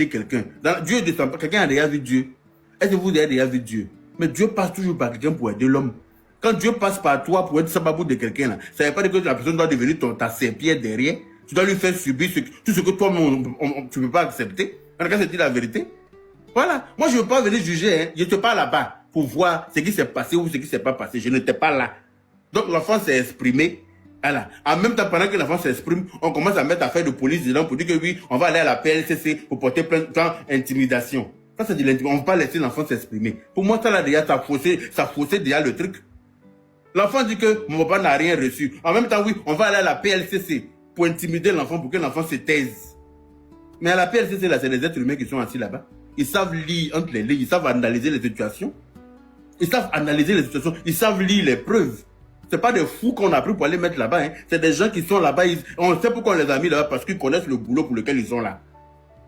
quelqu'un. Dieu descend pas. Quelqu'un a déjà vu Dieu. Est-ce que vous avez déjà vu Dieu? Mais Dieu passe toujours par quelqu'un pour aider l'homme. Quand Dieu passe par toi pour être sababou de quelqu'un, là, ça ne veut pas dire que la personne doit devenir ta serpillère derrière. Tu dois lui faire subir tout ce que toi, tu ne peux pas accepter. En tout cas, c'est la vérité. Voilà. Moi, je ne veux pas venir juger. Hein. Je ne suis pas là-bas pour voir ce qui s'est passé ou ce qui ne s'est pas passé. Je n'étais pas là. Donc, l'enfant s'est exprimé. Voilà. En même temps, pendant que l'enfant s'exprime, on commence à mettre affaire de police dedans pour dire que oui, on va aller à la PLCC pour porter plainte d'intimidation. Ça, c'est de l'intimidation. On ne va pas laisser l'enfant s'exprimer. Pour moi, ça, là, déjà, ça faussait déjà le truc. L'enfant dit que mon papa n'a rien reçu. En même temps, oui, on va aller à la PLCC pour intimider l'enfant, pour que l'enfant se taise. Mais à la PLCC, là, c'est les êtres humains qui sont assis là-bas. Ils savent lire entre les lignes, ils savent analyser les situations. Ils savent analyser les situations, ils savent lire les preuves. Ce n'est pas des fous qu'on a pris pour aller mettre là-bas. Hein. C'est des gens qui sont là-bas. On sait pourquoi on les a mis là-bas, parce qu'ils connaissent le boulot pour lequel ils sont là.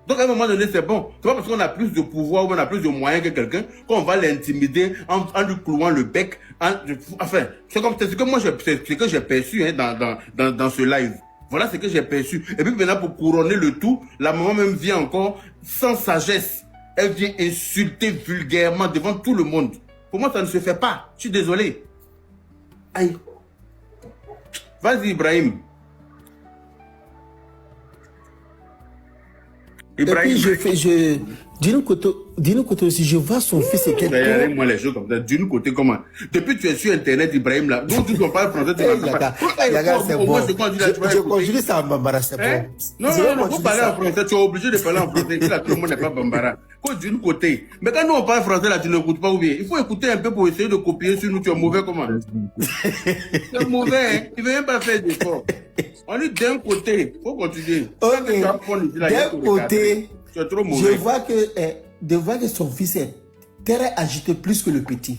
Donc à un moment donné, c'est bon. C'est pas parce qu'on a plus de pouvoir ou on a plus de moyens que quelqu'un qu'on va l'intimider en lui clouant le bec. Enfin, c'est ce que moi, c'est ce que j'ai perçu hein, dans ce live. Voilà ce que j'ai perçu. Et puis maintenant, pour couronner le tout, la maman même vient encore sans sagesse. Elle vient insulter vulgairement devant tout le monde. Pour moi, ça ne se fait pas. Je suis désolé. Aïe. Vas-y, Ibrahim. Ibrahim. Et puis, d'une côté aussi, je vois son fils et quelqu'un. Moi, les choses comme ça. D'une côté, comment? Depuis que tu es sur Internet, Ibrahim, là, donc tu ne parles français, tu ne parles pas. Yaga, c'est bon. Je conjugue ça en bambara, c'est bon. Non, vous parlez en français, tu es obligé de parler en français. Là, tout le monde n'est pas bambara. D'une côté. Mais quand nous, on parle français, là, tu n'écoutes pas ou bien. Il faut écouter un peu pour essayer de copier sur nous. Tu es mauvais, comment? Tu es mauvais, hein. Il ne veut même pas faire d'effort. On est d'un côté. Il faut continuer. Okay. D'un côté, tu es trop mauvais. Je vois que son fils est très agité plus que le petit.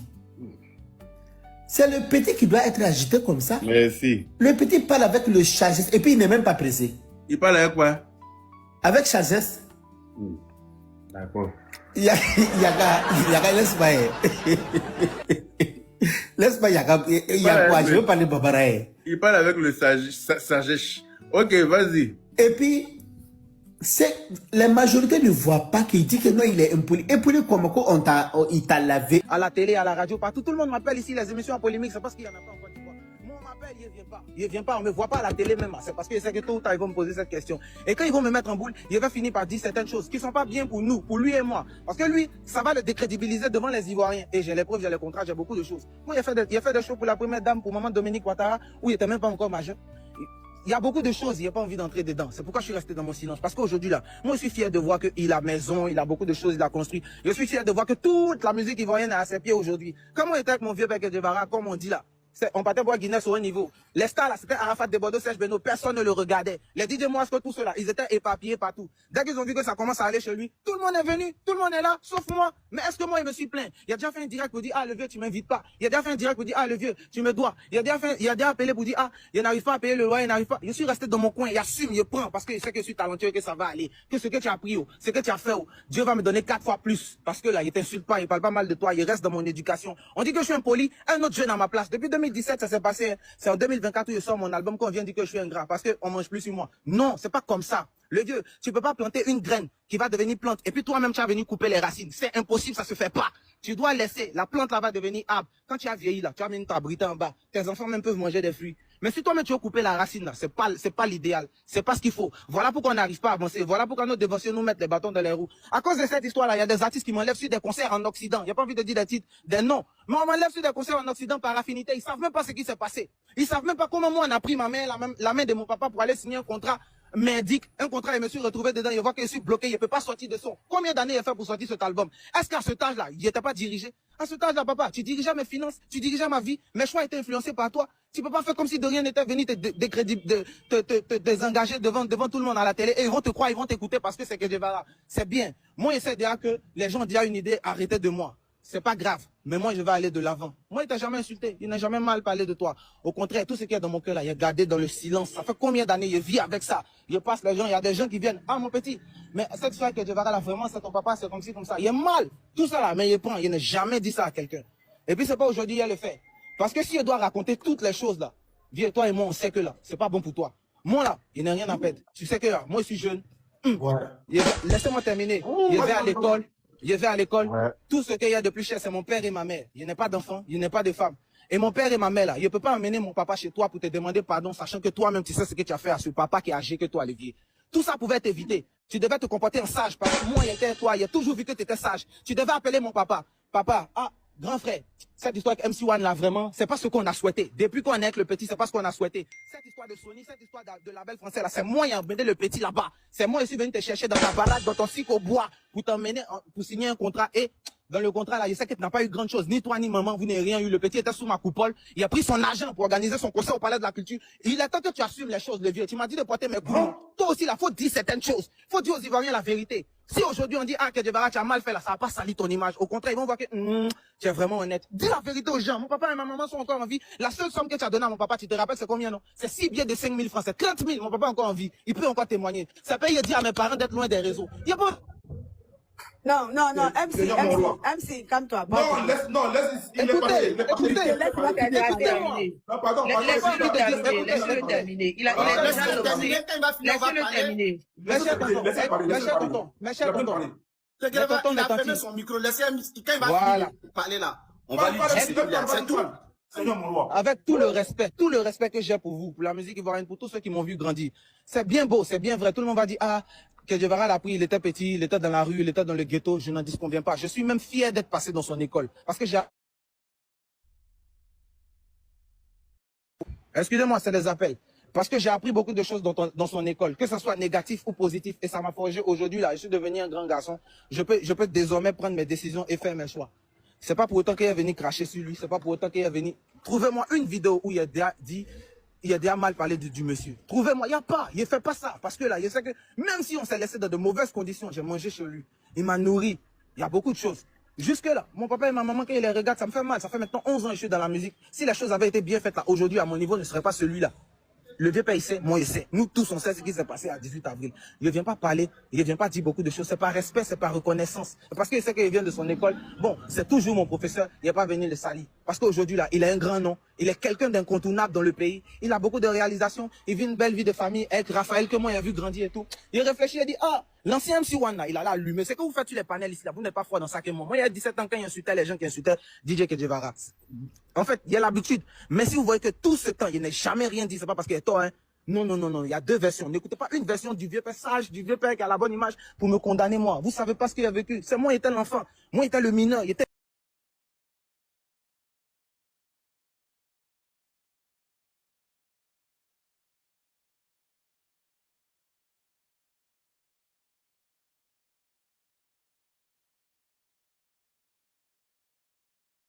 C'est le petit qui doit être agité comme ça. Merci. Le petit parle avec le sagesse et puis il n'est même pas pressé. Il parle avec quoi? Avec sagesse. D'accord. Yaga, laisse-moi. Laisse-moi, Yaga. Je veux parler Babara. Il parle avec le sagesse. Ok, vas-y. Et puis, la majorité ne voit pas qu'il dit que non, il est impoli. Impoli comme il t'a lavé. À la télé, à la radio, partout. Tout le monde m'appelle ici, les émissions en polémique, c'est parce qu'il n'y en a pas encore. Moi, on m'appelle, il ne vient pas. Il ne vient pas, on ne me voit pas à la télé même. C'est parce que je sais que tôt ou tard, ils vont me poser cette question. Et quand ils vont me mettre en boule, il va finir par dire certaines choses qui ne sont pas bien pour nous, pour lui et moi. Parce que lui, ça va le décrédibiliser devant les Ivoiriens. Et j'ai les preuves, j'ai les contrats, j'ai beaucoup de choses. Moi, il a fait des choses pour la première dame, pour maman Dominique Ouattara, où il n'était même pas encore majeur. Il y a beaucoup de choses, il n'y a pas envie d'entrer dedans. C'est pourquoi je suis resté dans mon silence. Parce qu'aujourd'hui, là, moi, je suis fier de voir qu'il a maison, il a beaucoup de choses, il a construit. Je suis fier de voir que toute la musique ivoirienne est à ses pieds aujourd'hui. Comme on était avec mon vieux Père Kedjevara, comme on dit là, on partait voir Guinness sur un niveau. Les stars, là, c'était Arafat, Desbordeaux, Serge Beno, personne ne le regardait. Les DJ Moasco, tout cela, ils étaient éparpillés partout. Dès qu'ils ont vu que ça commence à aller chez lui, tout le monde est venu, tout le monde est là, sauf moi. Mais est-ce que moi, il me suis plaint? Il a déjà fait un direct pour dire, ah, le vieux, tu m'invites pas. Il a déjà fait un direct pour dire, ah, le vieux, tu me dois. Il a déjà appelé pour dire, ah, il n'arrive pas à payer le loyer, il n'arrive pas. Je suis resté dans mon coin, il assume, il prend, parce que je sais que je suis talentueux, que ça va aller. Que ce que tu as pris, ce que tu as fait, Dieu va me donner 4 fois plus. Parce que là, il t'insulte pas, il parle pas mal de toi, il reste dans mon éducation. On dit que je suis impoli, un autre jeune à ma place. Depuis 2017, ça s'est passé. C'est en 2024 où je sors mon album qu'on vient dire que je suis ingrat parce qu'on mange plus sur moi. Non, c'est pas comme ça. Le Dieu, tu peux pas planter une graine qui va devenir plante et puis toi-même tu vas venir couper les racines. C'est impossible, ça se fait pas. Tu dois laisser, la plante là va devenir arbre. Quand tu as vieilli là, tu vas venir t'abriter en bas. Tes enfants même peuvent manger des fruits. Mais si toi-même tu veux couper la racine là, c'est pas l'idéal. C'est pas ce qu'il faut. Voilà pourquoi on n'arrive pas à avancer. Voilà pourquoi nos dévotions nous mettent les bâtons dans les roues. À cause de cette histoire là, il y a des artistes qui m'enlèvent sur des concerts en Occident. Il n'y a pas envie de dire des titres, des noms. Mais on m'enlève sur des concerts en Occident par affinité. Ils savent même pas ce qui s'est passé. Ils savent même pas comment moi on a pris ma main, la main de mon papa pour aller signer un contrat merdique, un contrat, je me suis retrouvé dedans, il voit que je suis bloqué, il ne peut pas sortir de son. Combien d'années il a fait pour sortir cet album? Est-ce qu'à cet âge-là, il n'était pas dirigé? À cet âge-là, papa, tu dirigeais mes finances, tu dirigeais ma vie, mes choix étaient influencés par toi. Tu peux pas faire comme si de rien n'était venu te désengager devant tout le monde à la télé et ils vont te croire, ils vont t'écouter parce que c'est que Guevara. C'est bien. Moi, j'essaie déjà que les gens ont déjà une idée, arrêtez de moi. C'est pas grave, mais moi je vais aller de l'avant. Moi il t'a jamais insulté, il n'a jamais mal parlé de toi. Au contraire, tout ce qu'il y a dans mon cœur là, il est gardé dans le silence. Ça fait combien d'années je vis avec ça? Je passe les gens, il y a des gens qui viennent, ah mon petit, mais cette fois que je verrai là vraiment, c'est ton papa, c'est comme ci, comme ça. Il est mal, tout ça là, mais il prend, il n'a jamais dit ça à quelqu'un. Et puis c'est pas aujourd'hui il le fait. Parce que si je dois raconter toutes les choses là, viens toi et moi on sait que là, c'est pas bon pour toi. Moi là, il n'a rien à perdre. Tu sais que là, moi je suis jeune. Laissez-moi terminer. Je vais à l'école. Je vais à l'école. Ouais. Tout ce qu'il y a de plus cher, c'est mon père et ma mère. Il n'y a pas d'enfant, il n'y a pas de femme. Et mon père et ma mère, là, je ne peux pas emmener mon papa chez toi pour te demander pardon, sachant que toi-même, tu sais ce que tu as fait à ce papa qui est âgé que toi, Olivier. Tout ça pouvait être évité. Tu devais te comporter en sage, parce que moi, il était toi, il a toujours vu que tu étais sage. Tu devais appeler mon papa. Papa, grand frère, cette histoire avec MC1 là, vraiment, c'est pas ce qu'on a souhaité. Depuis qu'on est avec le petit, c'est pas ce qu'on a souhaité. Cette histoire de Sony, cette histoire de label français là, c'est moi qui ai emmené le petit là-bas. C'est moi qui suis venu te chercher dans ta baraque, dans ton cycle au bois, pour t'emmener, pour signer un contrat. Et dans le contrat là, je sais que tu n'as pas eu grande chose. Ni toi, ni maman, vous n'avez rien eu. Le petit était sous ma coupole. Il a pris son argent pour organiser son concert au Palais de la Culture. Il est temps que tu assumes les choses, le vieux. Tu m'as dit de porter mes coups. Toi aussi, là, faut dire certaines choses. Faut dire aux Ivoiriens la vérité. Si aujourd'hui on dit, que Djebara, tu as mal fait là, ça va pas salir ton image. Au contraire, ils vont voir que, tu es vraiment honnête. Dis la vérité aux gens. Mon papa et ma maman sont encore en vie. La seule somme que tu as donnée à mon papa, tu te rappelles, c'est combien, non? C'est 6 billets de 5 000 francs. C'est 30 000. Mon papa est encore en vie. Il peut encore témoigner. Ça peut dire à mes parents d'être loin des réseaux. Il y a pas... Non, MC, calme-toi. Non, laisse, il est parti. Laisse-moi terminer. Non, pardon, Laisse-le terminer. Il a déjà lancé. Laisse-le terminer. Mes chers tontons. C'est qu'il a fermé son micro. Laissez quand il va parler là. On va lui dire, c'est tout. Avec tout le respect que j'ai pour vous, pour la musique ivoirienne, pour tous ceux qui m'ont vu grandir. C'est bien beau, c'est bien vrai. Tout le monde va dire, que Djebara l'a pris, il était petit, il était dans la rue, il était dans le ghetto, je n'en disconviens pas. Je suis même fier d'être passé dans son école. Parce que j'ai... Excusez-moi, c'est des appels. Parce que j'ai appris beaucoup de choses dans son école, que ce soit négatif ou positif. Et ça m'a forgé aujourd'hui, là, je suis devenu un grand garçon. Je peux désormais prendre mes décisions et faire mes choix. C'est pas pour autant qu'il est venu cracher sur lui, c'est pas pour autant qu'il est venu... Trouvez-moi une vidéo où il a dit... Il a déjà mal parlé du monsieur. Trouvez-moi, il n'y a pas, il ne fait pas ça. Parce que là, je sais que même si on s'est laissé dans de mauvaises conditions, j'ai mangé chez lui. Il m'a nourri. Il y a beaucoup de choses. Jusque là, mon papa et ma maman, quand ils les regardent, ça me fait mal. Ça fait maintenant 11 ans que je suis dans la musique. Si les choses avaient été bien faites là, aujourd'hui, à mon niveau, ne serait pas celui-là. Le vieux père, il sait, moi, il sait. Nous tous, on sait ce qui s'est passé à 18 avril. Il ne vient pas parler, il ne vient pas dire beaucoup de choses. C'est par respect, c'est par reconnaissance. Parce qu'il sait qu'il vient de son école. Bon, c'est toujours mon professeur, il n'est pas venu le salir. Parce qu'aujourd'hui, là, il a un grand nom. Il est quelqu'un d'incontournable dans le pays. Il a beaucoup de réalisations. Il vit une belle vie de famille avec Raphaël, que moi, il a vu grandir et tout. Il réfléchit, il dit, l'ancien MC1, là, il a là allumé. C'est que vous faites sur les panels ici, là. Vous n'êtes pas froid dans ça que moi. Moi, il y a 17 ans, quand il insultait les gens qui insultaient DJ Djebara. En fait, il y a l'habitude. Mais si vous voyez que tout ce temps, il n'a jamais rien dit, c'est pas parce qu'il est tort, hein. Non, il y a deux versions. N'écoutez pas une version du vieux père sage, du vieux père qui a la bonne image pour me condamner moi. Vous savez pas ce qu'il a vécu. C'est moi, il était l'enfant. Moi, il était le mineur. Il était